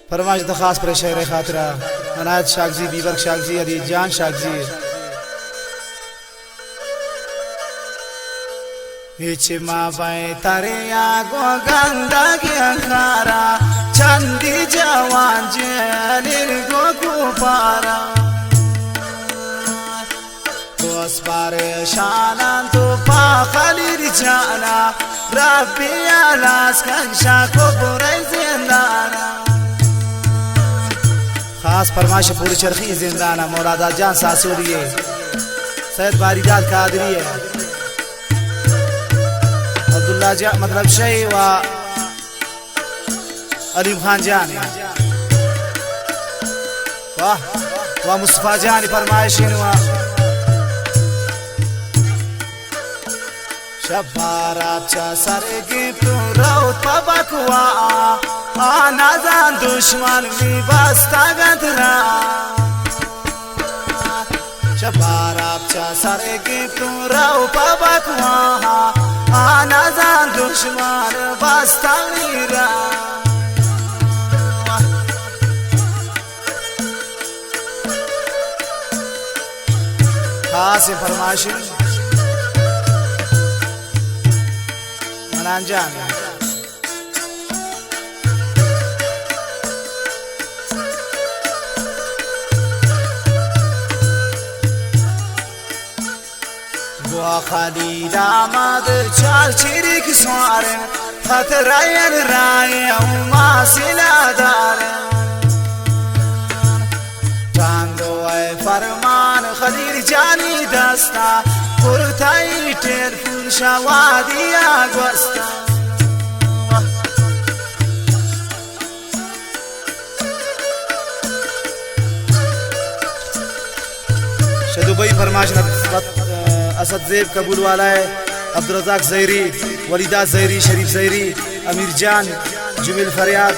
फरमाइश दरखास्त पर शेर खातरा अनायत शागजी, बीबर शागजी, अली जान शागजी। इचमा बाय तारे आगो गंदगी अंगारा चंदी जवान जेलिर गो कुपारा तोस बारे शानान तो पाखलिर जाना रब्बी आलास कंशा को बुरे जिंदाना। खास फरमाइश पूरी चरखी जिंदाना मौलादा जान सासूरी है, सैयद बारीदाद कादरी है, अब्दुल्ला जा मतलब शही व अलीम खान जान वाह व मुस्तफा जान फरमाइश शबाराचा सरगी राउत पबकवा आनाजान दुश्मन मी बस्ता गंधरा शबाराचा सरगी राउत पबकवा आनाजान दुश्मन बस्ता मीरा। खास फरमाइश जान गो खाली दामाद चाल चिरिक स्वार खतरायन राय मासिलादार टांगो फरमान खलील जानी दस्ता पुरताई टेलफोन शवादिया गोस्ता शदुबई फरमाश असद ज़ेब कबूल वाला है, अब्दुल ज़ैरी, वलीदा ज़ैरी, शरीफ ज़ैरी, अमीर जान, जुमिल फरियाद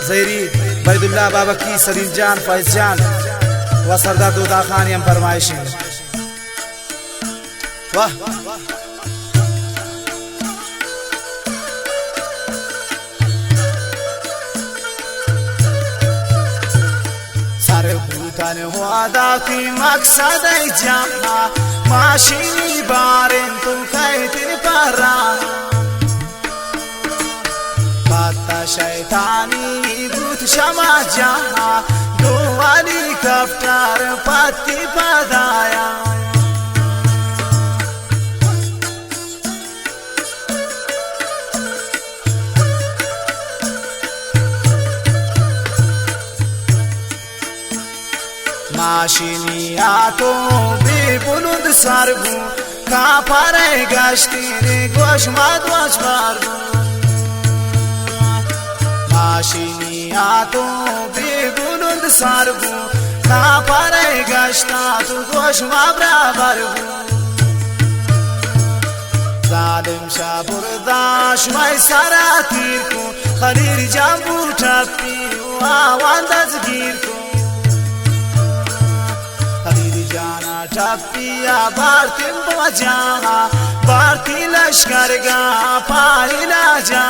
ज़ैरी, बैदुल्ला बाबकी, सलीम जान, फैज़ जान व सरदार दोदा खान यम फरमाइश वाह सारे भूतान हुआ दाती मकसद जहाँ माशीनी बारें तू कहते परा बाता शैतानी भूत क्षमा जहाँ दो वाली कफ्तार पति पदाया माशिनी आतो बेबुलुंद सारबू का पारे गश्तीरे गोश मादवाच मारबू माशिनी आतो बेबुलुंद सारबू का पारे गश्ता तू गोश माबरा बारबू जालिम शाबुरदाश मैं सारा तीर को खलील जाम्बू ठप्पी आवांदाज गिर को जाना टपिया भारती बजा भारती लश्कर गा पाइला जा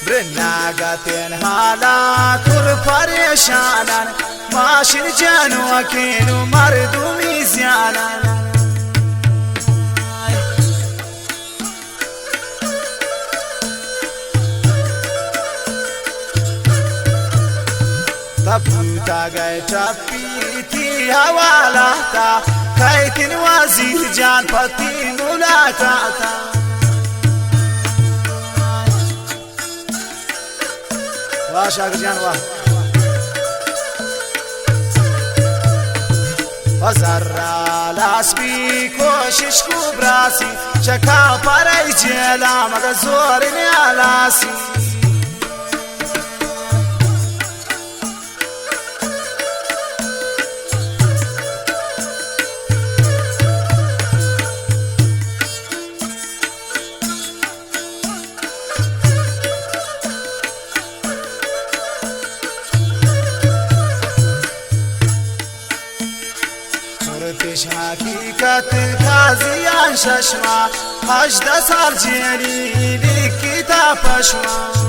ब्रनागतेन हाला कुल परेशानन माशिन जानो अकेलो मर्दुमी ज़्यानन तबूता गए टप्पी थी हवाला था कैतिन वजीर जान पति मुलाकात वाह शागिर जान वाह वज़र्रा लास्बी कोशिश को ब्रासी चका पर जेला मगर जोर ने आलासी شش حقیقت تازیان ششما 18 سال جلیلی کتاب پشما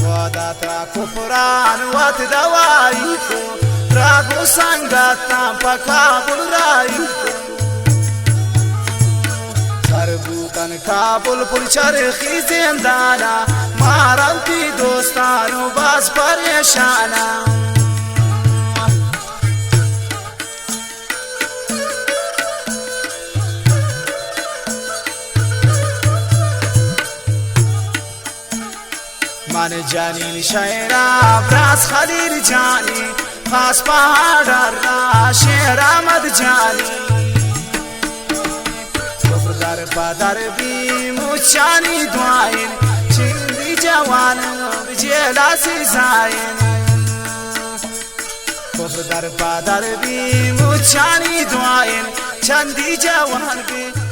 واداتا کفران وات دوایی کو راگو سنگاتا پکابل رایی کربوکن کابل پر چرخی زندانا مارم کی دوستانو باز پریشانا من جانین شعرا براز خلیل جانی خاص پہاڑ را شیر آمد جانی کفر در پادر بی مچانی دعاین چندی جوان بجیلاسی زاین کفر در پادر بی مچانی دعاین چندی جوان بی